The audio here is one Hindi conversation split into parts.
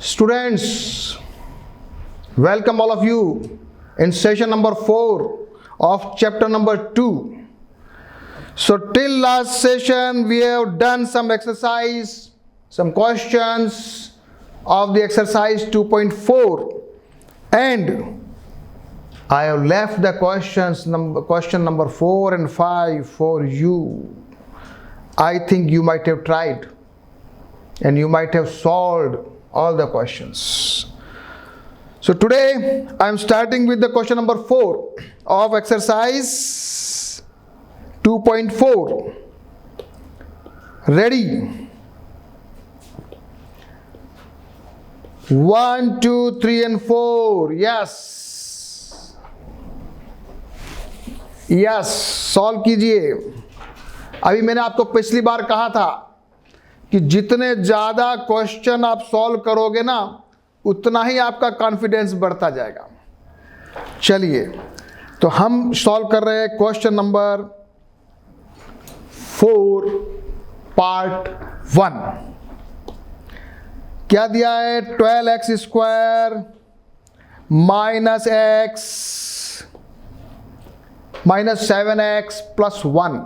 Students, welcome all of you in session number 4 of chapter number 2. So till last session we have done some exercise, some questions of the exercise 2.4, and I have left the question number 4 and 5 for you. I think you might have tried and you might have solved all the questions. So today I am starting with the question number 4 of exercise 2.4. Ready? 1, 2, 3 and 4. Yes, solve कीजिए. अभी मैंने आपको पिछली बार कहा था कि जितने ज़्यादा क्वेश्चन आप सॉल्व करोगे ना, उतना ही आपका कॉन्फिडेंस बढ़ता जाएगा. चलिए, तो हम सॉल्व कर रहे हैं क्वेश्चन नंबर 4 पार्ट 1. क्या दिया है? 12x square minus x minus 7x plus 1.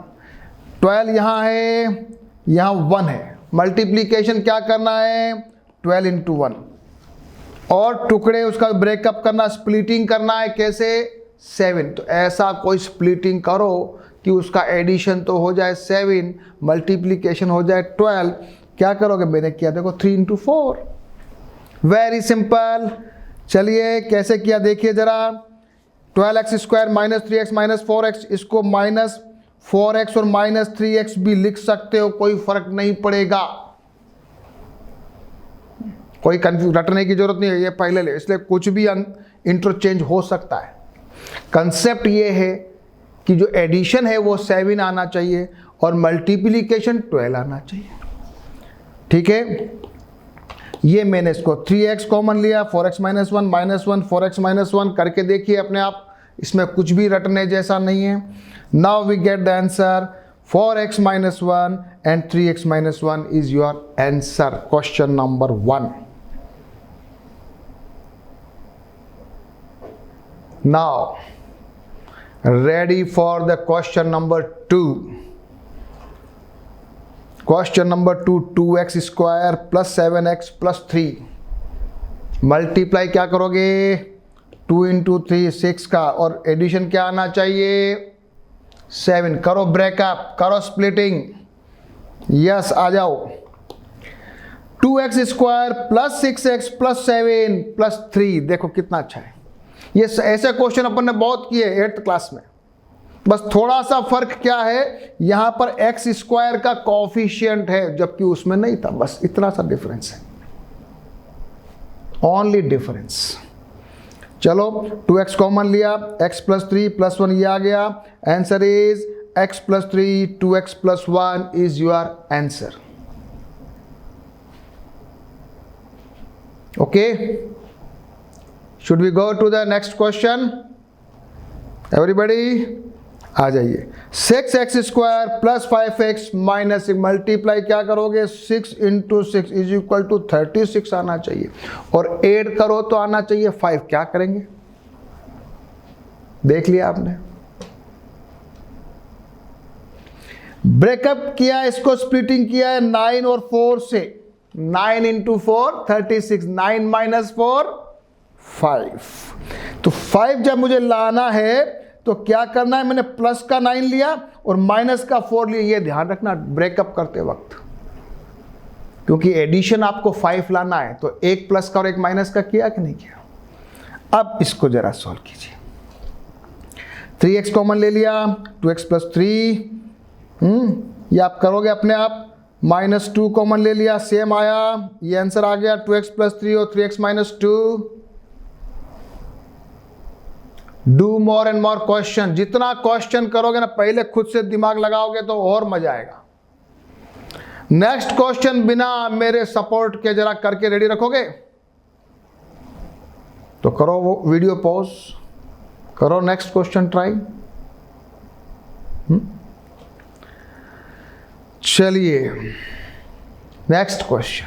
12 यहाँ है, यहाँ 1 है. मल्टीप्लीकेशन क्या करना है? 12 इंटू 1. और टुकड़े उसका ब्रेकअप करना, स्प्लिटिंग करना है. कैसे? 7. तो ऐसा कोई स्प्लिटिंग करो कि उसका एडिशन तो हो जाए 7, मल्टीप्लीकेशन हो जाए 12. क्या करोगे? मैंने किया, देखो 3 इंटू 4. Very simple. चलिए कैसे किया देखिए जरा. 12x square minus 3x minus 4x, इसको माइनस 4x और माइनस 3x भी लिख सकते हो, कोई फर्क नहीं पड़ेगा. कोई कंफ्यूज रटने की जरूरत नहीं है, ये पहले ले, इसलिए कुछ भी इंटरचेंज हो सकता है. कंसेप्ट ये है कि जो एडिशन है वो 7 आना चाहिए और मल्टीप्लिकेशन 12 आना चाहिए. ठीक है, ये मैंने इसको 3x कॉमन लिया, 4x minus 1 minus 1 4x minus 1 करके देखिए अपने आप, इसमें कुछ भी रटने जैसा नहीं है. Now we get the answer 4x minus 1 and 3x minus 1 is your answer. Question number 1. Now ready for the question number 2. Question number 2, 2x square plus 7x plus 3. Multiply क्या करोगे? 2 इंटू 3 6 का, और एडिशन क्या आना चाहिए? 7. करो ब्रेकअप, करो स्प्लिटिंग. यस, आ जाओ. 2x square plus 6x plus 7 plus 3. देखो कितना अच्छा है. ये ऐसे क्वेश्चन अपन ने बहुत किए 8th क्लास में. बस थोड़ा सा फर्क क्या है, यहां पर x स्क्वायर का कोफिशिएंट है जबकि उसमें नहीं था. बस इतना सा डिफरेंस है, ओनली डिफरेंस. चलो 2x कॉमन लिया, x प्लस 3 प्लस 1 ये आ गया. Answer is x plus 3 2x plus 1 is your answer. Okay, should we go to the next question? Everybody आ जाइए. 6x square plus 5x minus, multiply क्या करोगे? 6 इंटू 6 इज इक्वल टू 36 आना चाहिए, और ऐड करो तो आना चाहिए 5. क्या करेंगे? देख लिया आपने. ब्रेकअप किया, इसको स्प्लिटिंग किया है 9 और 4 से. 9 इंटू 4 36, 9 माइनस 4 5. तो 5 जब मुझे लाना है तो क्या करना है? मैंने प्लस का 9 लिया और माइनस का 4 लिया. ये ध्यान रखना ब्रेकअप करते वक्त, क्योंकि एडिशन आपको 5 लाना है. तो एक प्लस का और एक माइनस का किया कि नहीं किया? अब इसको जरा सॉल्व कीजिए. 3x कॉमन ले लिया, 2x प्लस 3. ये आप करोगे अपने आप. माइनस 2 कॉमन ले लिया, सेम आया. ये आंसर आ गया 2x प्लस 3 और 3x minus 2. Do more and more question. जितना क्वेश्चन करोगे ना, पहले खुद से दिमाग लगाओगे तो और मजा आएगा. नेक्स्ट क्वेश्चन बिना मेरे सपोर्ट के जरा करके रेडी रखोगे? तो करो वो वीडियो पॉज, करो नेक्स्ट क्वेश्चन ट्राई. चलिए next question.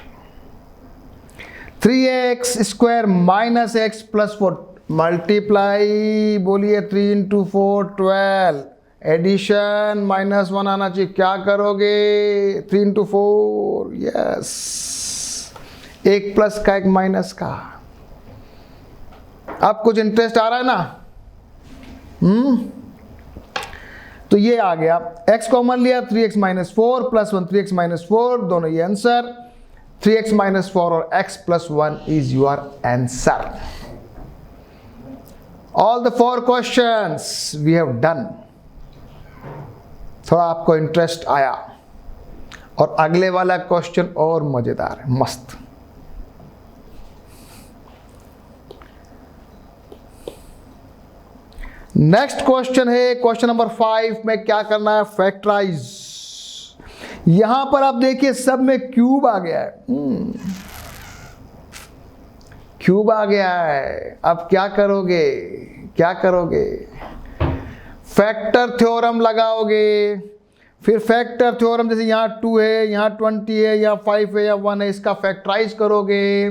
3x square minus x plus 4 multiply, बोलिए 3 इंटू 4 12, एडिशन -1 आना चाहिए, क्या करोगे 3 इंटू 4, यस, एक प्लस का एक माइनस का। अब कुछ इंटरेस्ट आ रहा है ना? तो ये आ गया, x कॉमन लिया 3x minus 4 plus 1, 3x minus 4 दोनों ये आंसर, 3x माइनस 4 और x plus 1 is your answer. All the 4 questions we have done. थोड़ा आपको इंटरेस्ट आया, और अगले वाला क्वेश्चन और मजेदार है, मस्त। नेक्स्ट क्वेश्चन है क्वेश्चन नंबर 5 में क्या करना है, फैक्टराइज। यहां पर आप देखिए सब में क्यूब आ गया है, क्यूब आ गया है। अब क्या करोगे, क्या करोगे? फैक्टर थ्योरम लगाओगे, फिर फैक्टर थ्योरम जैसे यहाँ 2 है, यहाँ 20 है, यहाँ 5 है, या 1 है, इसका फैक्टराइज करोगे,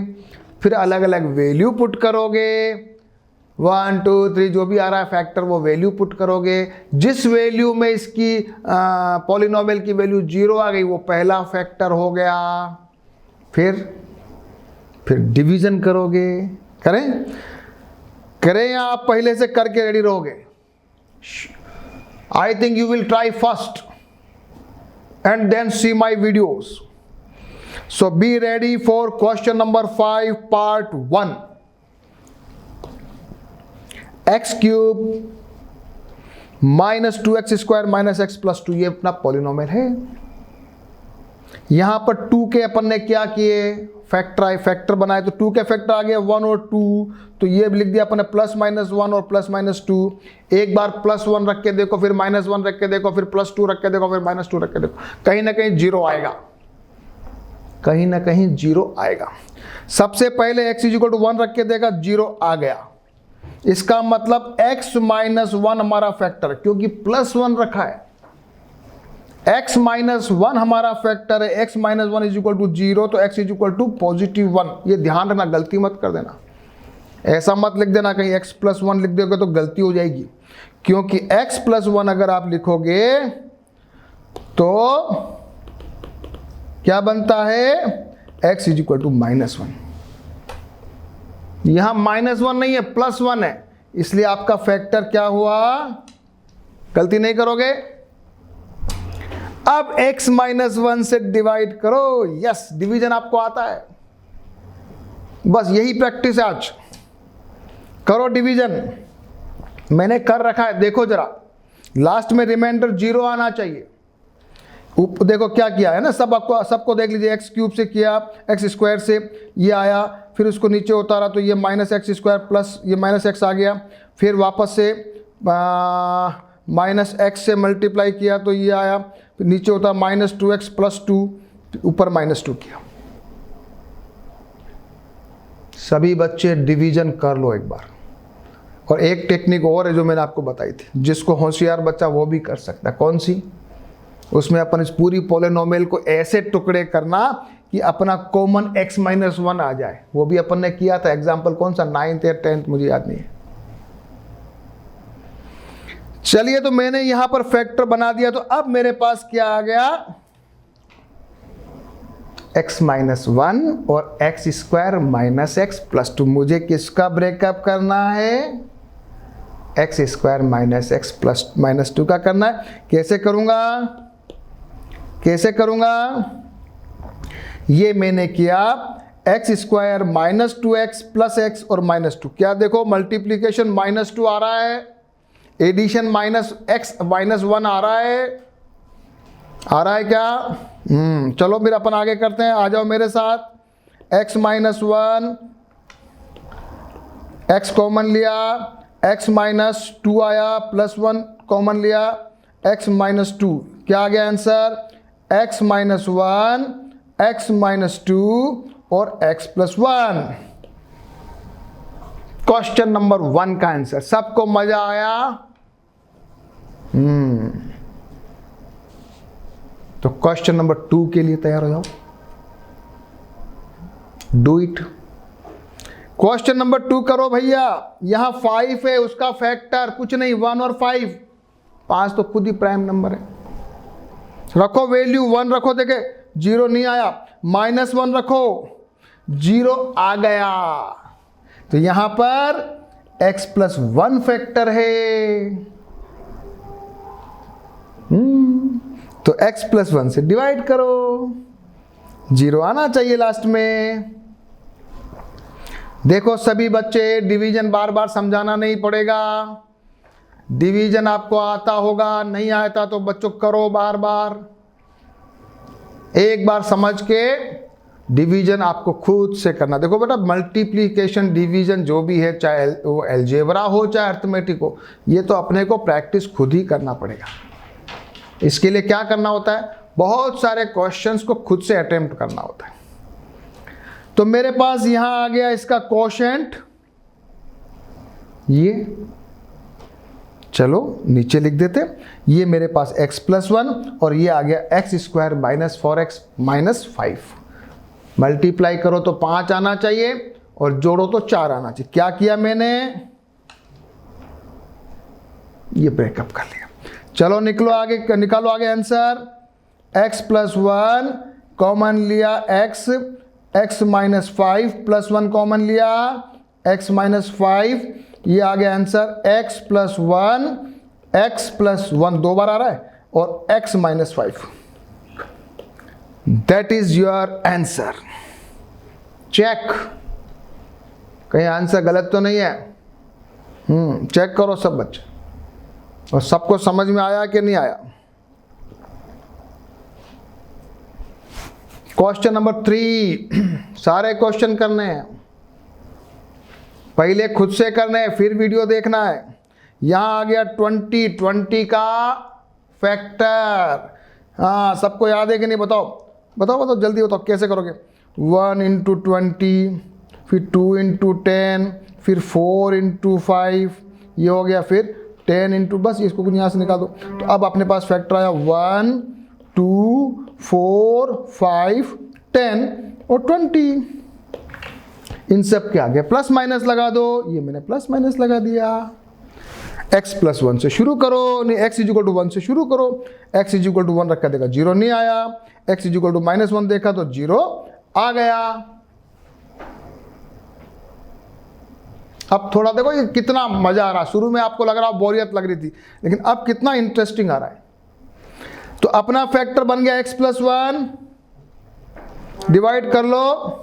फिर अलग अलग वैल्यू पुट करोगे, 1 2 3 जो भी आ रहा है फैक्टर वो वैल्यू पुट करोगे। जिस वैल्यू में इसकी पॉलिनोमियल की वैल्यू 0 आ गई वो पहला फैक्टर हो गया। फिर डिवीजन करोगे। करें या आप पहले से करके रेडी रहोगे? I think you will try first and then see my videos. So be ready for question number 5 part 1। X cube minus 2x square minus x plus 2 ये अपना पॉलिनोमियल है। यहां पर 2 के अपन ने क्या किए, फैक्टर बनाए, तो 2 के फैक्टर आ गया 1 और 2, तो ये भी लिख दिया अपन ने प्लस माइनस 1 और प्लस माइनस 2। एक बार प्लस 1 रख के देखो, फिर माइनस 1 रख के देखो, फिर प्लस 2 रख के देखो, फिर माइनस 2 रख के देखो, कहीं ना कहीं 0 आएगा, कहीं ना कहीं 0 आएगा। सबसे पहले x इज इक्वल टू 1 रख के देखा, 0 आ गया। इसका मतलब x माइनस 1 हमारा फैक्टर, क्योंकि प्लस 1 रखा है, x माइनस 1 हमारा फैक्टर है, x minus 1 is equal to 0, तो x is equal to positive 1। ये ध्यान रखना, गलती मत कर देना, ऐसा मत लिख देना कहीं x प्लस 1 लिख दोगे तो गलती हो जाएगी, क्योंकि x प्लस 1 अगर आप लिखोगे तो क्या बनता है, x इज इक्वल टू -1। यहां -1 नहीं है, +1 है, इसलिए आपका फैक्टर क्या हुआ, गलती नहीं करोगे। अब x -1 से डिवाइड करो, यस, डिवीजन आपको आता है, बस यही प्रैक्टिस है आज, करो डिवीजन। मैंने कर रखा है, देखो जरा, लास्ट में रिमाइंडर 0 आना चाहिए। देखो क्या किया है ना, सबको देख लीजिए, एक्स क्यूब से किया, एक्स स्क्वायर से ये आया, फिर उसको नीचे उतारा तो ये माइनस एक्स स्क्वायर प्लस ये माइनस एक्स आ गया, फिर वापस से माइनस एक्स से मल्टीप्लाई किया तो ये आया, फिर नीचे उतारा -2x प्लस 2, ऊपर -2 किया। सभी बच्चे डिवीजन कर लो एक बार। और एक टेक्निक और है जो मैंने आपको बताई थी, जिसको होशियार बच्चा वो भी कर सकता है। कौन सी? उसमें अपन इस पूरी पॉलिनोमियल को ऐसे टुकड़े करना कि अपना कॉमन x -1 आ जाए। वो भी अपन ने किया था, एग्जाम्पल कौन सा, 9th या 10th मुझे याद नहीं है। चलिए, तो मैंने यहां पर फैक्टर बना दिया, तो अब मेरे पास क्या आ गया, x -1 और x square minus x plus 2। मुझे किसका ब्रेकअप करना है, x square minus x plus -2 का करना है। कैसे करूंगा, कैसे करूंगा, ये मैंने किया x square minus 2x plus x और -2। क्या देखो, मल्टीप्लीकेशन -2 आ रहा है, एडिशन -x -1 आ रहा है, क्या? चलो फिर अपन आगे करते हैं, आ जाओ मेरे साथ। x -1, x कॉमन लिया, x -2 आया, +1 कॉमन लिया, x -2, क्या आ गया आंसर, x -1, x -2 और x +1। क्वेश्चन नंबर 1 का आंसर। सबको मजा आया? तो क्वेश्चन नंबर 2 के लिए तैयार हो जाओ। Do it. क्वेश्चन नंबर 2 करो भैया। यहां 5 है, उसका फैक्टर कुछ नहीं, 1 और 5, 5 तो खुद ही प्राइम नंबर है। रखो वैल्यू 1 रखो, देखे 0 नहीं आया, -1 रखो 0 आ गया। तो यहां पर x + 1 फैक्टर है। तो x + 1 से डिवाइड करो, 0 आना चाहिए लास्ट में। देखो सभी बच्चे, डिवीजन बार बार समझाना नहीं पड़ेगा, डिवीजन आपको आता होगा, नहीं आता तो बच्चों करो बार बार, एक बार समझ के डिवीजन आपको खुद से करना। देखो बेटा, मल्टीप्लिकेशन डिवीजन जो भी है, चाहे वो अलजेब्रा हो चाहे अर्थमेटिक हो, ये तो अपने को प्रैक्टिस खुद ही करना पड़ेगा। इसके लिए क्या करना होता है, बहुत सारे क्वेश्चंस को खुद से अटेम्प्ट करना होता है। तो मेरे पास यहां आ गया इसका कोशेंट, ये चलो नीचे लिख देते, ये मेरे पास x + 1 और ये आ गया x² - 4x - 5। मल्टीप्लाई करो तो 5 आना चाहिए और जोड़ो तो 4 आना चाहिए। क्या किया मैंने, ये ब्रेकअप कर लिया। चलो निकालो आगे आंसर। x + 1 कॉमन लिया, x - 5 + 1 कॉमन लिया, x - 5, ये आ गया आंसर। x + 1 दो बार आ रहा है और x - 5, that is your answer. Check, कहीं आंसर गलत तो नहीं है? चेक करो सब बच्चे, और सबको समझ में आया कि नहीं आया। क्वेश्चन नंबर 3, सारे क्वेश्चन करने हैं, पहले खुद से करने हैं फिर वीडियो देखना है। यहां आ गया 20 का फैक्टर। हाँ, सबको याद है कि नहीं? बताओ जल्दी बताओ, कैसे करोगे? 1 × 20, फिर 2 × 10, फिर 4 × 5, ये हो गया, फिर 10 × बस इसको कुछ यहाँ से निकाल दो। तो अब अपने पास फैक्टर आया 1, 2, 4, 5, 10 और 20। इन सब के आगे प्लस माइनस लगा दो, ये मैंने प्लस माइनस लगा दिया। x + 1 से शुरू करो, नहीं x = 1 से शुरू करो, x = 1 रखा देखा 0 नहीं आया, x = -1 देखा तो 0 आ गया। अब थोड़ा देखो ये कितना मजा आ रहा है। शुरू में आपको लग रहा बोरियत लग रही थी, लेकिन अब कितना इंटरेस्टिंग आ रहा है। तो अपना फैक्टर बन गया x + 1, डिवाइड कर लो,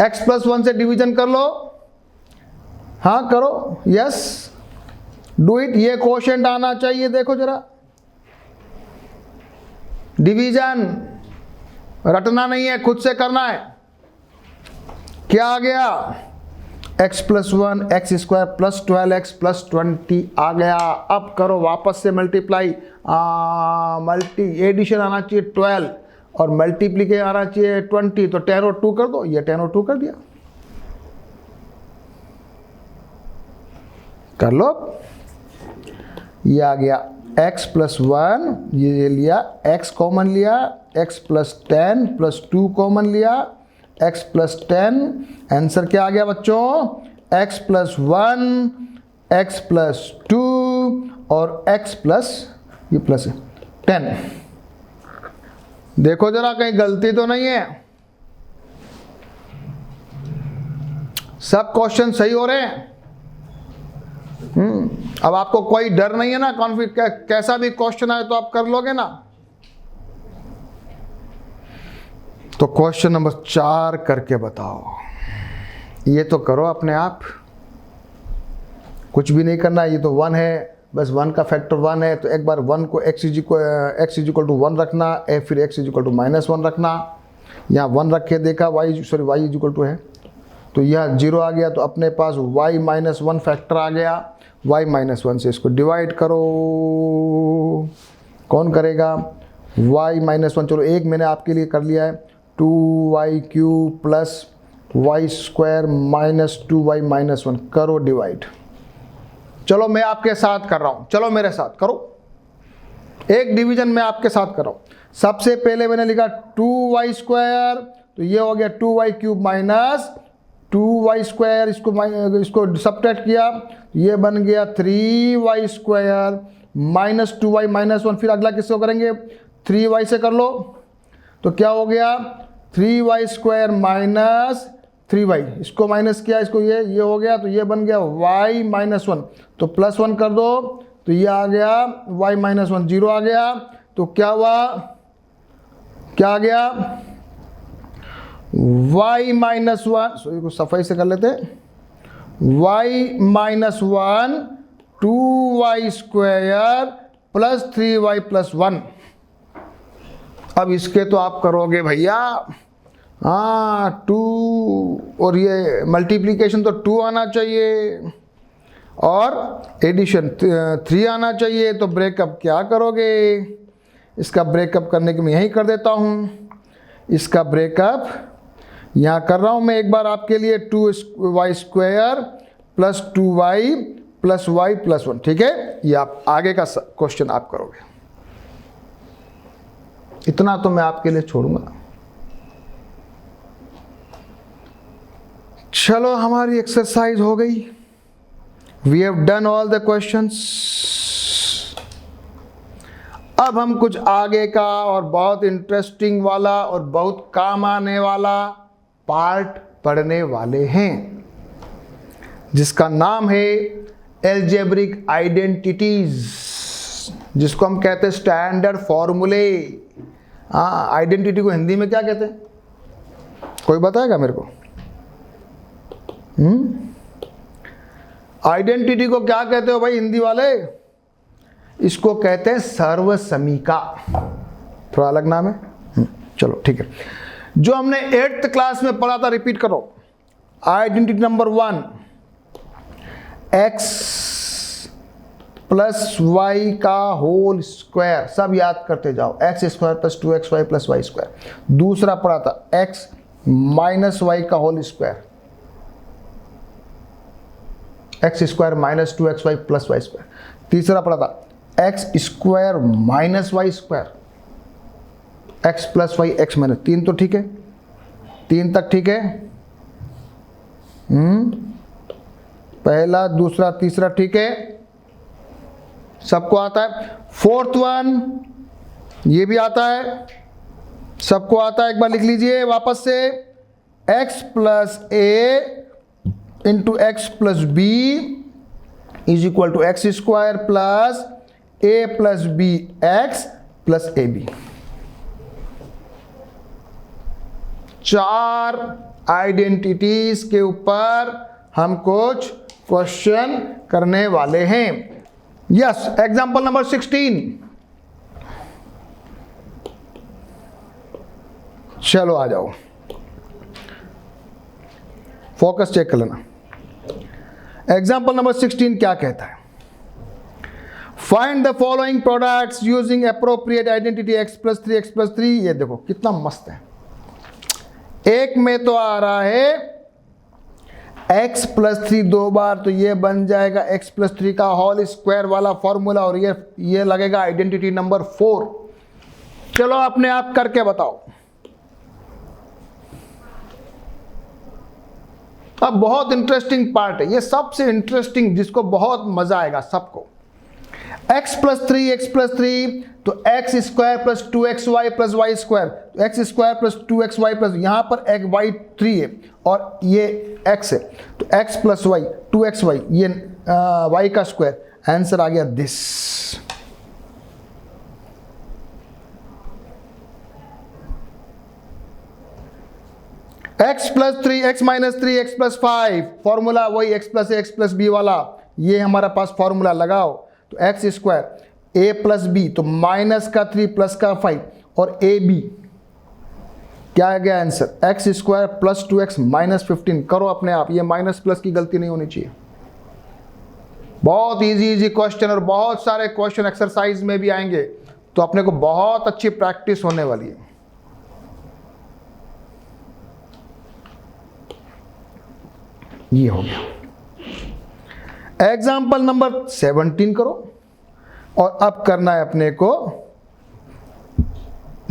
x + 1 से डिवीजन कर लो। हाँ करो, यस डू इट। ये कोशेंट आना चाहिए, देखो जरा, डिवीजन रटना नहीं है, खुद से करना है। क्या आ गया? x + 1 x² + 12x + 20 आ गया। अब करो वापस से मल्टीप्लाई, एडिशन आना चाहिए 12 और मल्टीप्लीकेशन आना चाहिए 20, तो 10 और 2 कर दो, ये 10 और 2 कर दिया। कर लो, ये आ गया x + 1, ये लिया, x कॉमन लिया, x + 10 + 2 कॉमन लिया, x + 10, आंसर क्या आ गया बच्चों? x + 1, x + 2 और x + ये प्लस 10। देखो जरा कहीं गलती तो नहीं है, सब क्वेश्चन सही हो रहे हैं। अब आपको कोई डर नहीं है ना, कैसा भी क्वेश्चन आए तो आप कर लोगे ना। तो क्वेश्चन नंबर 4 करके बताओ। ये तो करो अपने आप, कुछ भी नहीं करना। ये तो 1 है, बस 1 का फैक्टर 1 है, तो एक बार 1 को x = 1 रखना, फिर x = -1 रखना। यहाँ 1 रखे देखा, y = है, तो यह 0 आ गया। तो अपने पास y - 1 फैक्टर आ गया, y - 1 से इसको डिवाइड करो। कौन करेगा? y - 1, चलो एक मैंने आपके लिए कर लिया है, 2y³ + y² - 2y - 1 करो डिवाइड। चलो मैं आपके साथ कर रहा हूं, चलो मेरे साथ करो, एक डिवीजन मैं आपके साथ कर रहा हूं। सबसे पहले मैंने लिखा 2y² तो ये हो गया 2y³ माइनस 2y², इसको सब्ट्रैक्ट किया, ये बन गया 3y² माइनस 2y माइनस 1। फिर अगला किसको करेंगे, 3y से कर लो, तो क्या हो गया 3y² माइनस 3y, इसको माइनस किया, इसको ये हो गया, तो ये बन गया y माइनस 1, तो प्लस 1 कर दो, तो ये आ गया y माइनस 1, 0 आ गया, तो क्या हुआ, क्या आ गया y माइनस 1, सो इसको सफाई से कर लेते, y minus 1 2y² plus 3y plus 1। अब इसके तो आप करोगे भैया, हाँ 2, और ये मल्टीप्लीकेशन तो 2 आना चाहिए और एडिशन 3 आना चाहिए, तो ब्रेकअप क्या करोगे, इसका ब्रेकअप करने के मैं यही कर देता हूँ, इसका ब्रेकअप यहाँ कर रहा हूँ मैं एक बार आपके लिए, 2y² plus 2y plus y plus 1, ठीक है। ये आप आगे का क्वेश्चन आप करोगे, इतना तो मैं आपके लिए छोड़ूंगा। चलो हमारी एक्सरसाइज हो गई, we have done all the questions. अब हम कुछ आगे का और बहुत इंटरेस्टिंग वाला और बहुत काम आने वाला पार्ट पढ़ने वाले हैं, जिसका नाम है एल्जेब्रिक आइडेंटिटीज, जिसको हम कहते हैं स्टैंडर्ड फॉर्मूले। हाँ, आइडेंटिटी को हिंदी में क्या कहते हैं, कोई बताएगा मेरे को? आइडेंटिटी को क्या कहते हो भाई हिंदी वाले? इसको कहते हैं सर्वसमीका, थोड़ा अलग नाम है। चलो ठीक है, जो हमने 8th क्लास में पढ़ा था रिपीट करो। Identity number 1, x plus y का होल स्क्वायर, सब याद करते जाओ, x² plus 2xy plus y²। दूसरा पढ़ा था x माइनस वाई का whole square, x² minus 2xy plus y²। तीसरा पढ़ा था x² minus y², x plus y x minus. 3 तो ठीक है, 3 तक ठीक है। पहला दूसरा तीसरा ठीक है, सबको आता है। 4th वन ये भी आता है, सबको आता है, एक बार लिख लीजिए वापस से, x plus a into x plus b is equal to x² plus a plus b x plus a b. 4 identities के ऊपर हम कुछ क्वेश्चन करने वाले हैं। Yes, example number 16। चलो आ जाओ, फोकस चेक कर लेना। एग्जाम्पल नंबर 16 क्या कहता है? Find the following products using appropriate identity x plus 3 x plus 3। ये देखो कितना मस्त है, एक में तो आ रहा है x प्लस 3 2 बार, तो ये बन जाएगा x प्लस 3 का होल स्क्वायर वाला फॉर्मूला, और ये लगेगा आइडेंटिटी नंबर 4। चलो अपने आप करके बताओ। अब बहुत इंटरेस्टिंग पार्ट है ये, सबसे इंटरेस्टिंग, जिसको बहुत मजा आएगा सबको। x प्लस 3 x प्लस 3, तो x² plus 2xy plus y², तो x² प्लस 2xy प्लस, यहां पर एक y 3 है और ये x है, तो x प्लस y 2xy, ये y का स्क्वायर। आंसर आ गया this. x plus 3 x minus 3 x plus 5, formula वही x plus a x plus b वाला, ये हमारा पास फॉर्मूला लगाओ, तो x² a प्लस b, तो माइनस का 3 प्लस का 5 और a b, क्या आ गया answer? x² plus 2x minus 15। करो अपने आप, ये माइनस प्लस की गलती नहीं होनी चाहिए। बहुत इजी क्वेश्चन, और बहुत सारे क्वेश्चन एक्सरसाइज में भी आएंगे, तो अपने को बहुत अच्छी प्रैक्टिस होने वाली है। ये हो गया। एग्जाम्पल नंबर 17 करो, और अब करना है अपने को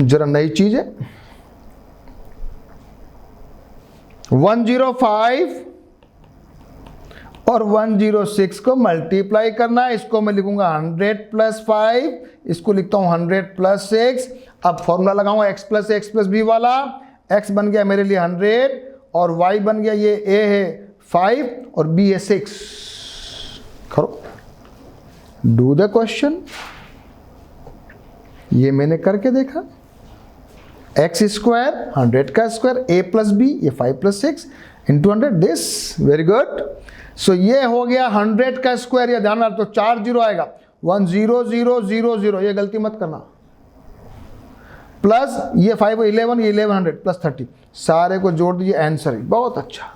जरा नई चीज है। 105 और 106 को मल्टीप्लाई करना है। इसको मैं लिखूंगा 100 प्लस 5, इसको लिखता हूं 100 प्लस 6। अब फॉर्मूला लगाऊंगा x plus x plus b वाला। x बन गया मेरे लिए 100 और y बन गया, ये a है 5 और b है 6। करो, डू द क्वेश्चन। ये मैंने करके देखा। x स्क्वायर 100 का स्क्वायर a प्लस बी, ये 5 plus 6 into 100 this. Very good. So ये हो गया 100 का स्क्वायर। ये ध्यान रखो, तो 4 जीरो आएगा, 10000, ये गलती मत करना। प्लस ये 5 11, ये 1100 प्लस 30, सारे को जोड़ दीजिए, आंसर ही। बहुत अच्छा।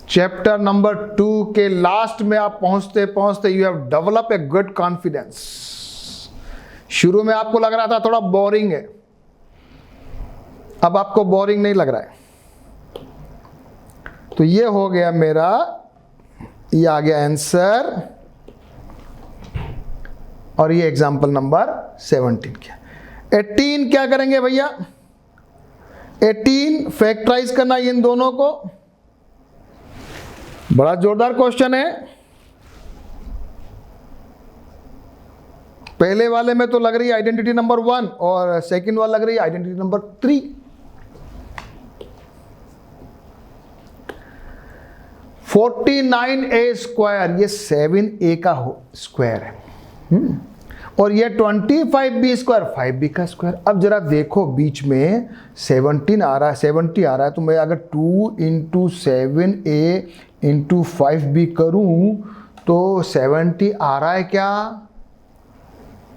चैप्टर नंबर 2 के लास्ट में आप पहुंचते पहुंचते you have develop a good confidence. शुरू में आपको लग रहा था थोड़ा बोरिंग है, अब आपको बोरिंग नहीं लग रहा है। तो ये हो गया मेरा, ये आ गया आंसर। और ये एग्जांपल नंबर 17 क्या। 18 क्या करेंगे भैया? 18 फैक्टराइज करना इन दोनों को। बड़ा जोरदार क्वेश्चन है। पहले वाले में तो लग रही है आइडेंटिटी नंबर 1 और सेकंड वाला लग रही है आइडेंटिटी नंबर 3। 49a स्क्वायर, ये 7a का स्क्वायर है। और ये 25b स्क्वायर 5b का स्क्वायर। अब जरा देखो, बीच में 17 आ रहा है, 70 आ रहा है, तो मैं अगर 2 इंटू 7a इंटू 5b करूं तो 70 आ रहा है क्या?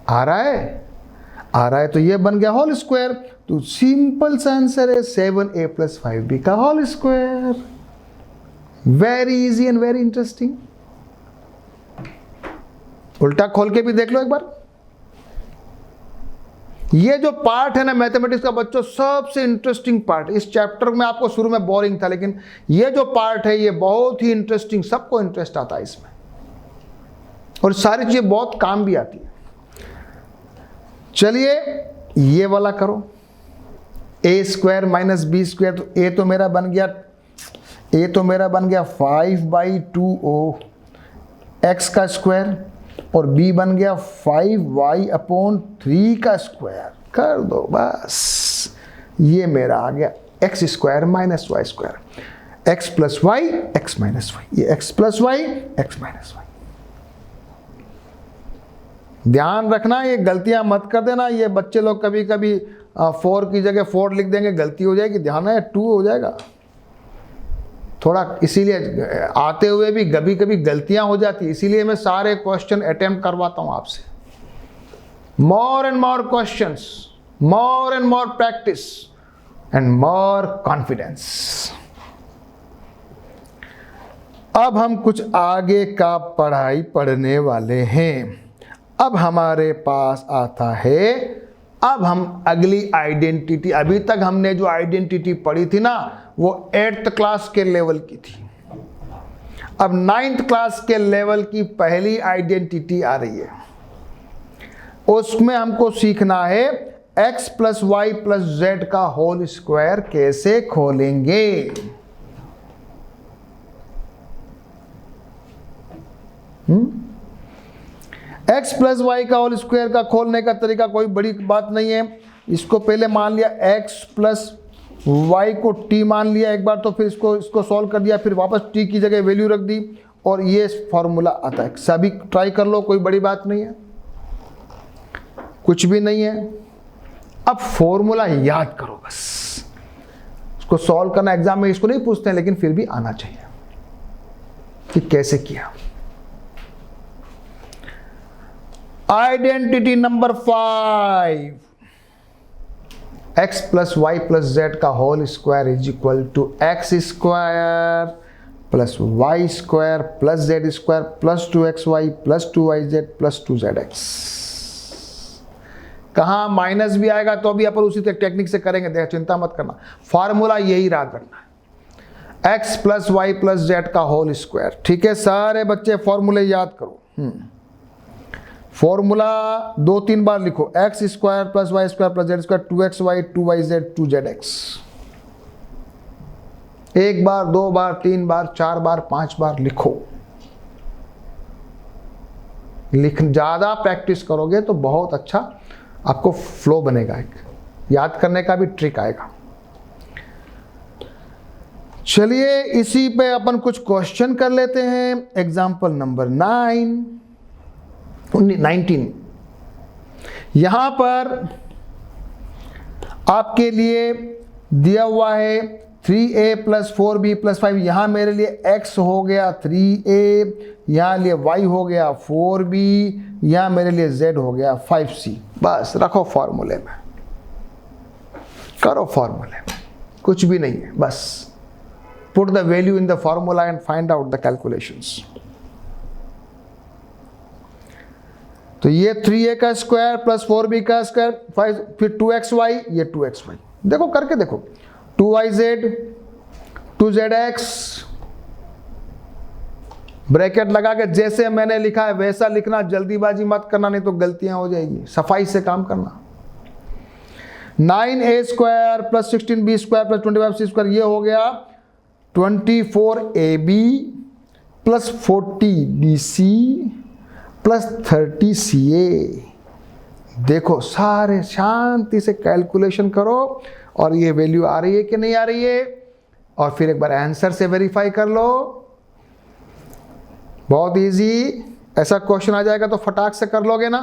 आ रहा है। तो ये बन गया होल स्क्वायर। तो सिंपल सा आंसर है 7a प्लस 5b का whole square. Very easy and very interesting. उल्टा खोल के भी देख लो एक बार। ये जो पार्ट है ना मैथमेटिक्स का बच्चों, सबसे इंटरेस्टिंग पार्ट। इस चैप्टर में आपको शुरू में बोरिंग था, लेकिन ये जो पार्ट है ये बहुत ही इंटरेस्टिंग, सबको इंटरेस्ट आता है इसमें, और सारी चीजें बहुत काम भी आती है। चलिए ये वाला करो, a square minus b square. तो a तो मेरा बन गया 5/2o x का स्क्वायर, और b बन गया 5y/3 का स्क्वायर। कर दो बस। ये मेरा आ गया x square minus y square, x plus y x minus y, ये x plus y x minus y. ध्यान रखना, ये गलतियां मत कर देना। ये बच्चे लोग कभी कभी 4 की जगह 4 लिख देंगे, गलती हो जाएगी। ध्यान है 2 हो जाएगा थोड़ा, इसीलिए आते हुए भी कभी कभी गलतियां हो जाती है। इसीलिए मैं सारे क्वेश्चन अटेम्प्ट करवाता हूं आपसे। More and more questions, more and more practice and more confidence. अब हम कुछ आगे का पढ़ाई पढ़ने वाले हैं। अब हमारे पास आता है, अब हम अगली आइडेंटिटी। अभी तक हमने जो आइडेंटिटी पढ़ी थी ना, वो 8th क्लास के लेवल की थी। अब 9th क्लास के लेवल की पहली आइडेंटिटी आ रही है। उसमें हमको सीखना है x plus y plus z का होल स्क्वायर कैसे खोलेंगे। x प्लस वाई का होल स्क्वायर का खोलने का तरीका कोई बड़ी बात नहीं है। इसको पहले मान लिया x प्लस वाई को t मान लिया एक बार, तो फिर इसको सॉल्व कर दिया, फिर वापस t की जगह वैल्यू रख दी, और ये फॉर्मूला आता है। सभी ट्राई कर लो, कोई बड़ी बात नहीं है, कुछ भी नहीं है। अब फॉर्मूला याद करो बस। इसको सॉल्व करना एग्जाम में इसको नहीं पूछते हैं, लेकिन फिर भी आना चाहिए कि कैसे किया। Identity number 5, x plus y plus z का whole square is equal to x square plus y square plus z square plus 2xy plus 2yz plus 2zx। कहाँ माइनस भी आएगा तो भी अपन उसी टेक्निक से करेंगे, देख चिंता मत करना। फार्मूला यही याद रखना है, x plus y plus z का होल स्क्वायर। ठीक है सारे बच्चे, फॉर्मूले याद करो। फॉर्मूला 2-3 बार लिखो, x square plus y square plus z square 2xy 2yz 2zx। 1 बार 2 बार 3 बार 4 बार 5 बार लिखो। ज़्यादा प्रैक्टिस करोगे तो बहुत अच्छा आपको फ्लो बनेगा, एक याद करने का भी ट्रिक आएगा। चलिए इसी पे अपन कुछ क्वेश्चन कर लेते हैं। Example number 19। यहां पर आपके लिए दिया हुआ है 3a प्लस 4b प्लस 5। यहां मेरे लिए x हो गया 3a, यहां लिए y हो गया 4b, यहां मेरे लिए z हो गया 5c। बस रखो फॉर्मूले में, करो फॉर्मूले में, कुछ भी नहीं है, बस put the value in the formula and find out the calculations। तो ये 3a का स्क्वायर प्लस 4b का स्क्वायर 5, फिर 2xy, ये 2xy देखो करके देखो, 2yz 2zx, ब्रैकेट लगा के जैसे मैंने लिखा है वैसा लिखना, जल्दीबाजी मत करना नहीं तो गलतियां हो जाएगी, सफाई से काम करना। 9a square plus 16b square plus 25c square, ये हो गया 24ab plus 40bc plus 30ca। देखो सारे शांति से कैलकुलेशन करो और ये वैल्यू आ रही है कि नहीं आ रही है, और फिर एक बार आंसर से वेरीफाई कर लो। बहुत इजी, ऐसा क्वेश्चन आ जाएगा तो फटाक से कर लोगे ना।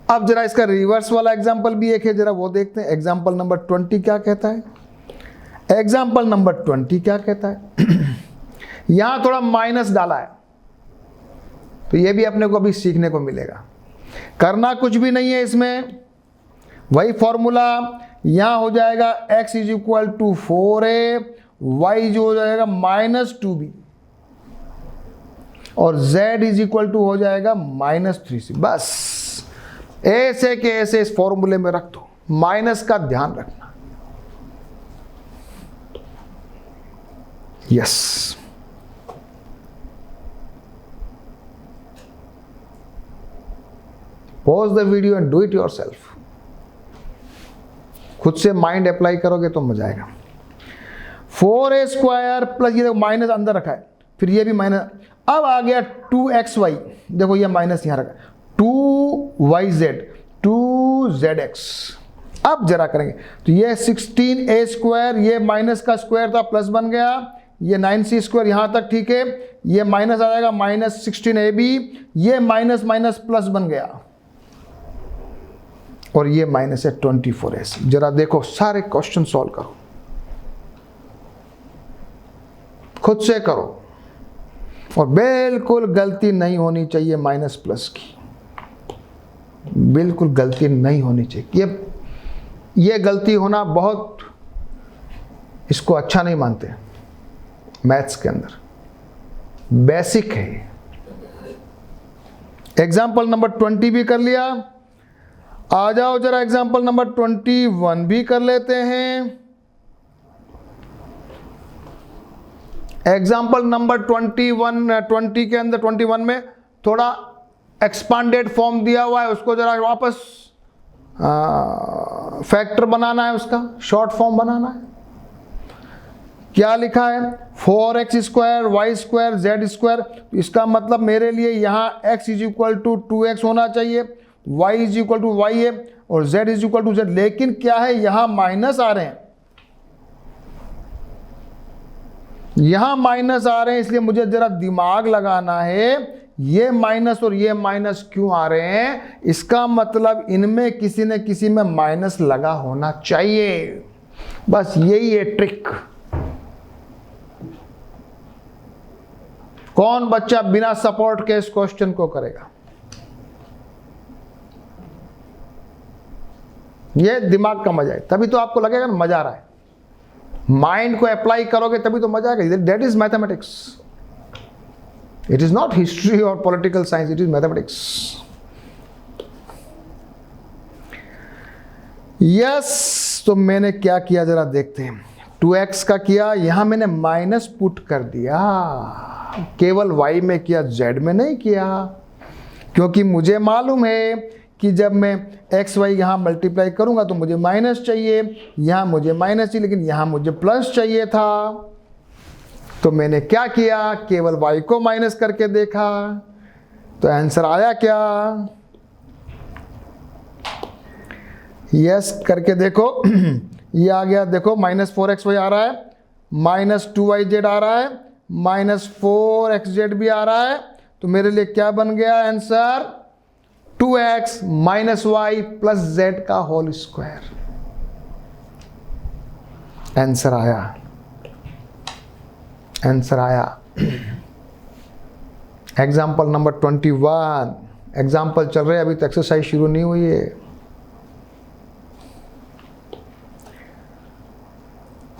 अब जरा इसका रिवर्स वाला एग्जाम्पल भी एक है, जरा वो देखते हैं। एग्जाम्पल नंबर 20 क्या कहता है? एग्जाम्पल नंबर 20 क्या कहता है? यहां थोड़ा माइनस डाला है, तो ये भी अपने को अभी सीखने को मिलेगा। करना कुछ भी नहीं है इसमें, वही फॉर्मूला यहां हो जाएगा x is equal to 4a, y जो हो जाएगा -2b, और z इज इक्वल टू हो जाएगा -3c। बस ऐसे के ऐसे इस फॉर्मूले में रख दो, माइनस का ध्यान रखना। Yes, pause the video and do it yourself. खुद से माइंड अप्लाई करोगे तो मजा आएगा। 4a स्क्वायर प्लस, ये देखो माइनस अंदर रखा है, फिर ये भी माइनस। अब आ गया 2xy, देखो ये माइनस यहां रखा है, 2yz 2zx। अब जरा करेंगे तो ये 16a स्क्वायर, ये माइनस का स्क्वायर था प्लस बन गया, ये 9c स्क्वायर यहां तक ठीक है, ये माइनस आ जाएगा -16ab, ये माइनस माइनस प्लस बन गया, और ये माइनस है 24ac। जरा देखो सारे क्वेश्चन सॉल्व करो, खुद से करो, और बिल्कुल गलती नहीं होनी चाहिए माइनस प्लस की, बिल्कुल गलती नहीं होनी चाहिए। ये गलती होना बहुत, इसको अच्छा नहीं मानते मैथ्स के अंदर, बेसिक है। एग्जाम्पल नंबर 20 भी कर लिया, आ जाओ जरा एग्जाम्पल नंबर 21 भी कर लेते हैं। एग्जाम्पल नंबर 20 के अंदर 21 में थोड़ा एक्सपांडेड फॉर्म दिया हुआ है, उसको जरा वापस फैक्टर बनाना है, उसका शॉर्ट फॉर्म बनाना है। क्या लिखा है? 4x square y square z square. इसका मतलब मेरे लिए यहाँ x is equal to 2x होना चाहिए, y is equal to y है, और z is equal to z। लेकिन क्या है, यहाँ माइनस आ रहे हैं, यहां माइनस आ रहे हैं, इसलिए मुझे जरा दिमाग लगाना है, ये माइनस और ये माइनस क्यों आ रहे हैं? इसका मतलब इनमें किसी न किसी में माइनस लगा होना चाहिए। बस यही है ट्रिक। कौन बच्चा बिना सपोर्ट के इस क्वेश्चन को करेगा? ये दिमाग का मजा है, तभी तो आपको लगेगा ना मजा आ रहा है। माइंड को अप्लाई करोगे तभी तो मजा आएगा। That is mathematics. It is not history और political science, it is mathematics. Yes, तो मैंने क्या किया जरा देखते हैं। 2x का किया, यहाँ मैंने माइनस पुट कर दिया, केवल y में किया, z में नहीं किया, क्योंकि मुझे मालूम है कि जब मैं एक्स वाई यहाँ मल्टीप्लाई करूँगा तो मुझे माइनस चाहिए, यहाँ मुझे माइनस चाहिए, लेकिन यहाँ मुझे प्लस चाहिए था। तो मैंने क्या किया, केवल y को माइनस करके देखा, तो आंसर आया क्या, यस करके देखो ये आ गया, देखो -4xy आ रहा है, -2yz आ रहा है, -4xz भी आ रहा है, तो मेरे लिए क्या बन गया answer, 2x - y plus z का होल स्क्वायर। आंसर आया, आंसर आया। एग्जाम्पल नंबर 21, एग्जाम्पल चल रहे हैं, अभी तो एक्सरसाइज शुरू नहीं हुई है।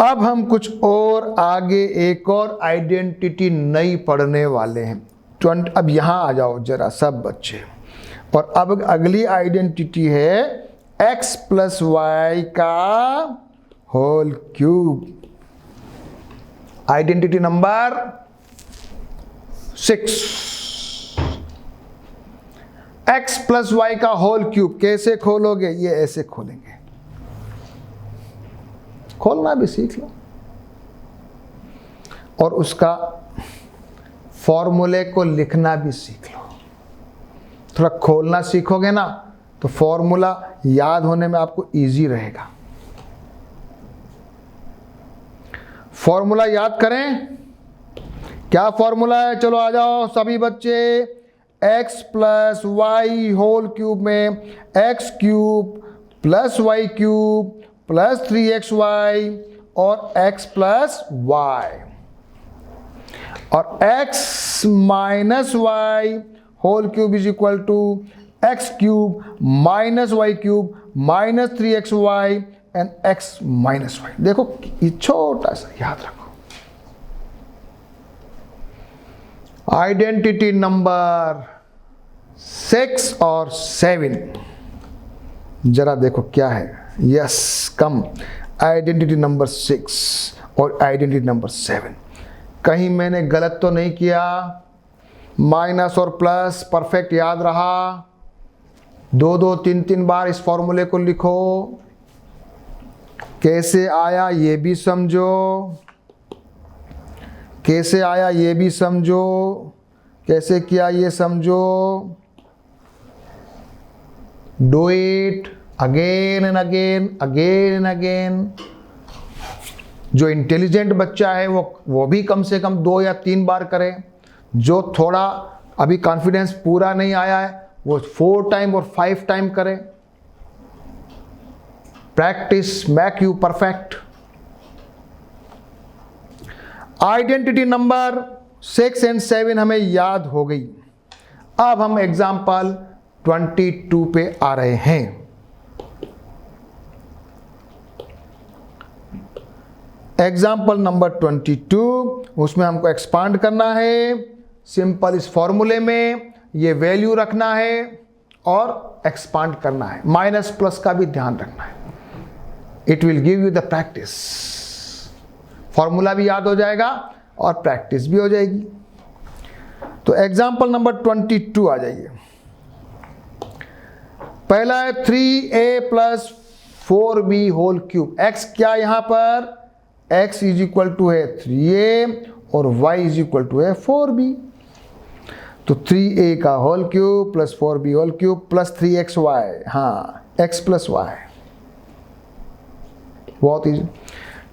अब हम कुछ और आगे एक और आइडेंटिटी नई पढ़ने वाले हैं। अब यहां आ जाओ जरा सब बच्चे, और अब अगली आइडेंटिटी है x + y का whole cube. Identity number 6, x + y का होल क्यूब कैसे खोलोगे, ये ऐसे खोलेंगे, खोलना भी सीख लो और उसका फॉर्मूले को लिखना भी सीख लो। थोड़ा खोलना सीखोगे ना तो फॉर्मूला याद होने में आपको इजी रहेगा। फॉर्मूला याद करें, क्या फॉर्मूला है, चलो आ जाओ सभी बच्चे। x + y होल क्यूब में x³ + y³ + 3xy और x + y, और x - y whole cube is equal to x³ - y³ - 3xy and x - y। देखो ये छोटा सा याद रखो। आइडेंटिटी नंबर 6 और 7 जरा देखो क्या है। यस कम, आइडेंटिटी नंबर 6 और आइडेंटिटी नंबर 7, कहीं मैंने गलत तो नहीं किया, माइनस और प्लस परफेक्ट याद रहा। 2-2 3-3 बार इस फॉर्मूले को लिखो, कैसे आया ये भी समझो, कैसे आया ये भी समझो, कैसे किया ये समझो। Do it again and again, again and again. जो इंटेलिजेंट बच्चा है वो भी कम से कम 2 या 3 बार करे। जो थोड़ा अभी कॉन्फिडेंस पूरा नहीं आया है वो 4 टाइम और 5 टाइम करे। Practice make you perfect. Identity number 6 और 7 हमें याद हो गई। अब हम एग्जाम्पल 22 पे आ रहे हैं। एग्जाम्पल नंबर 22, उसमें हमको एक्सपांड करना है। सिंपल इस फॉर्मूले में ये वैल्यू रखना है और एक्सपांड करना है। माइनस प्लस का भी ध्यान रखना है। It will give you the practice. Formula भी याद हो जाएगा और प्रैक्टिस भी हो जाएगी। तो एग्जाम्पल नंबर 22 आ जाइए। पहला है 3a + 4b whole cube. x क्या यहां पर, x इज इक्वल टू है 3a और y इज इक्वल टू है 4b। तो 3a का whole cube + 4b whole cube + 3xy, हाँ x + y, बहुत इजी।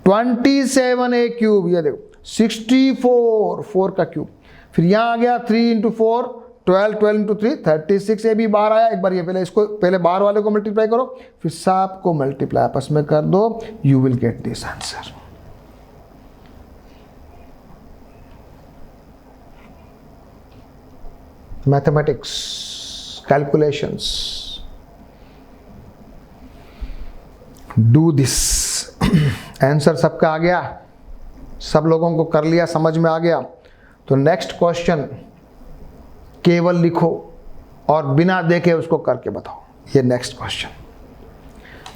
27a³, ये देखो 64, 4 का क्यूब। फिर यहाँ आ गया 3 × 4 12, 12 × 3 36, ये भी बाहर आया। एक बार ये पहले बाहर वाले को मल्टीप्लाई करो, फिर सब को मल्टीप्लाई आपस में कर दो, you will get this answer. Mathematics calculations, do this. Answer सबका आ गया, सब लोगों को कर लिया, समझ में आ गया। तो नेक्स्ट क्वेश्चन केवल लिखो और बिना देखे उसको करके बताओ। ये नेक्स्ट क्वेश्चन।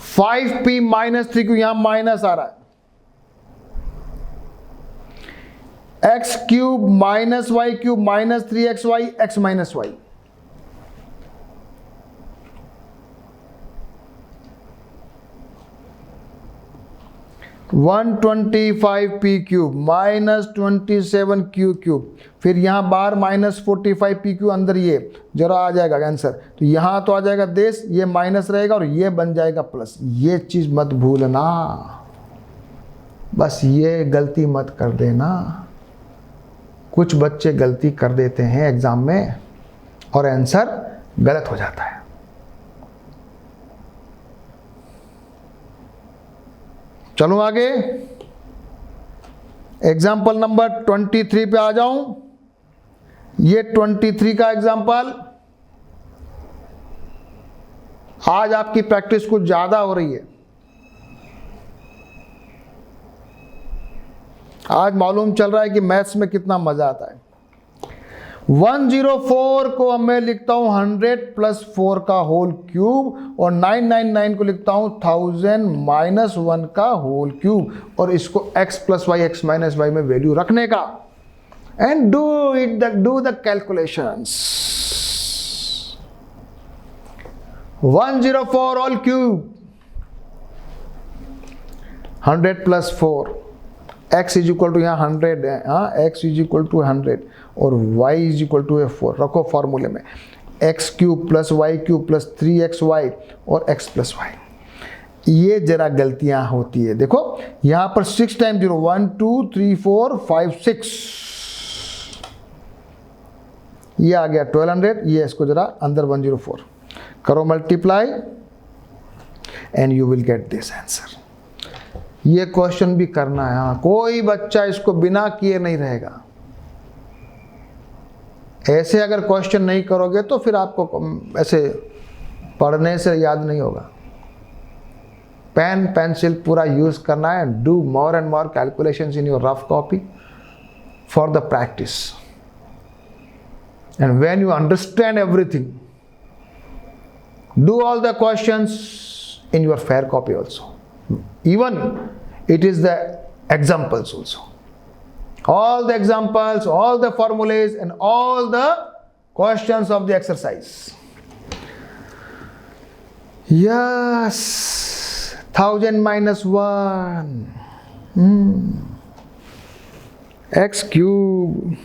5p - 3q, यहां माइनस आ रहा है, x cube minus y cube minus 3xy x minus y. One 25 P cube minus 27 Q cube, फिर यहाँ बाहर माइनस 45 पी क्यू, अंदर ये जरा आ जाएगा आंसर, तो यहाँ तो आ जाएगा देश, ये माइनस रहेगा और ये बन जाएगा प्लस। ये चीज़ मत भूलना, बस ये गलती मत कर देना। कुछ बच्चे गलती कर देते हैं एग्जाम में और आंसर गलत हो जाता है। चलो आगे, एग्जाम्पल नंबर 23 पे आ जाऊं। ये 23 का एग्जाम्पल, आज आपकी प्रैक्टिस कुछ ज्यादा हो रही है। आज मालूम चल रहा है कि मैथ्स में कितना मजा आता है। 104 को मैं लिखता हूं 100 प्लस 4 का होल क्यूब, और 999 को लिखता हूं 1000 माइनस 1 का होल क्यूब, और इसको x plus y x minus y में वैल्यू रखने का, and do the calculations. 104 whole cube 100 plus 4, x is equal to यहाँ 100 है, हाँ x इज इक्वल टू 100 और y इज इक्वल टू 4 रखो फॉर्मूले में, x cube plus y cube plus 3xy और x प्लस वाई। ये जरा गलतियां होती है, देखो यहाँ पर 6 टाइम 0, 1 2 3 4 5 6, ये आ गया 1200, ये इसको जरा अंदर 104 करो multiply and you will get this answer. ये क्वेश्चन भी करना है, हाँ कोई बच्चा इसको बिना किए नहीं रहेगा। ऐसे अगर क्वेश्चन नहीं करोगे तो फिर आपको ऐसे पढ़ने से याद नहीं होगा। पेन पेंसिल पूरा यूज करना है, do more and more calculations in your rough copy for the practice, and when you understand everything do all the questions in your fair copy also, even it is the examples also, all the examples, all the formulas and all the questions of the exercise. Yes, 1000 minus 1 x cube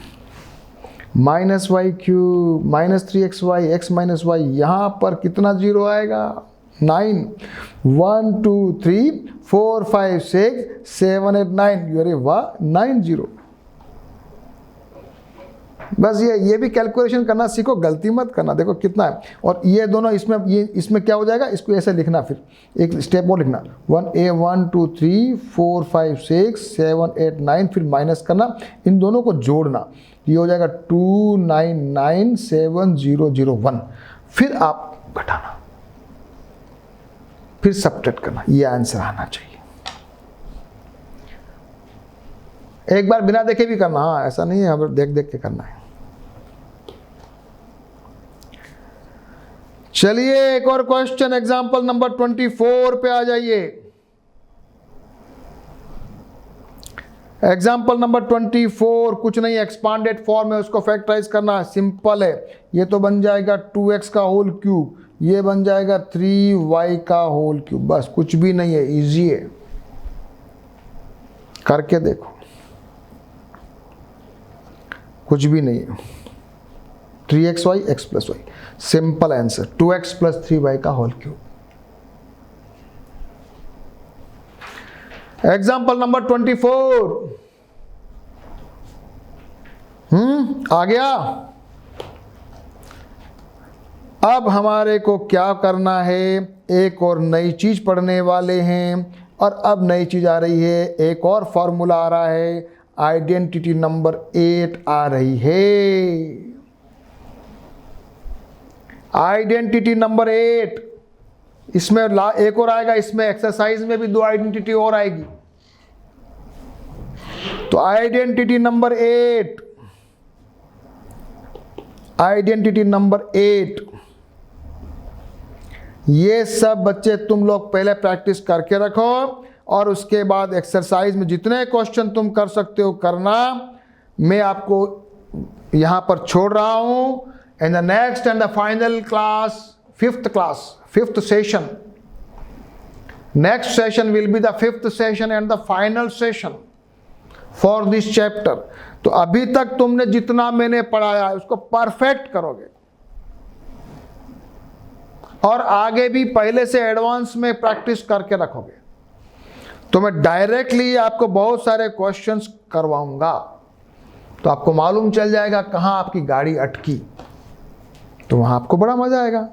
minus y cube minus 3xy x minus y, यहां पर कितना जीरो आएगा? 9, 1 2 3 4 5 6 7 8 9, अरे वाह 9 0। बस ये भी कैलकुलेशन करना सीखो, गलती मत करना। देखो कितना है, और ये दोनों इसमें क्या हो जाएगा, इसको ऐसे लिखना, फिर एक स्टेप और लिखना 1 2 3 4 5 6 7 8 9, फिर माइनस करना, इन दोनों को जोड़ना, ये हो जाएगा 2 9 9 7 0 0 1, फिर आप घटाना, फिर सब्ट्रैक्ट करना, ये आंसर आना चाहिए। एक बार बिना देखे भी करना, हाँ ऐसा नहीं है हमें देख देख के करना है। चलिए एक और क्वेश्चन, एग्जांपल नंबर 24 पे आ जाइए। एग्जाम्पल नंबर 24 कुछ नहीं, एक्सपांडेड फॉर्म है, उसको फैक्टराइज करना है, सिंपल है। ये तो बन जाएगा 2x का होल क्यूब, ये बन जाएगा 3y का होल क्यूब, बस कुछ भी नहीं है, इजी है, करके देखो, कुछ भी नहीं है। 3xy x plus y, simple answer, 2x plus 3y का होल क्यूब। एग्जाम्पल नंबर 24 आ गया। अब हमारे को क्या करना है, एक और नई चीज पढ़ने वाले हैं, और अब नई चीज आ रही है, एक और फॉर्मूला आ रहा है, आइडेंटिटी नंबर 8 आ रही है। आइडेंटिटी नंबर 8, इसमें एक और आएगा, इसमें एक्सरसाइज में भी 2 आइडेंटिटी और आएगी। तो आइडेंटिटी नंबर 8, आइडेंटिटी नंबर 8, ये सब बच्चे तुम लोग पहले प्रैक्टिस करके रखो, और उसके बाद एक्सरसाइज में जितने क्वेश्चन तुम कर सकते हो करना, मैं आपको यहाँ पर छोड़ रहा हूँ. In the next and the final class, fifth session. Next session will be the fifth session and the final session for this chapter. तो अभी तक तुमने जितना मैंने पढ़ाया है उसको परफेक्ट करोगे और आगे भी पहले से एडवांस में प्रैक्टिस करके रखोगे. तो मैं डायरेक्टली आपको बहुत सारे क्वेश्चंस करवाऊंगा, तो आपको मालूम चल जाएगा कहाँ आपकी गाड़ी अटकी, तो वहाँ आपको बड़ा मजा आएगा.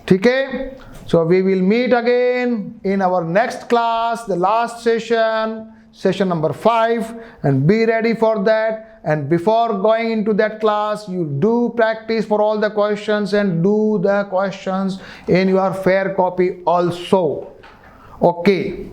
ठीक है. So we will meet again in our next class, the last session number 5, and be ready for that. And before going into that class, you do practice for all the questions and do the questions in your fair copy also. Okay.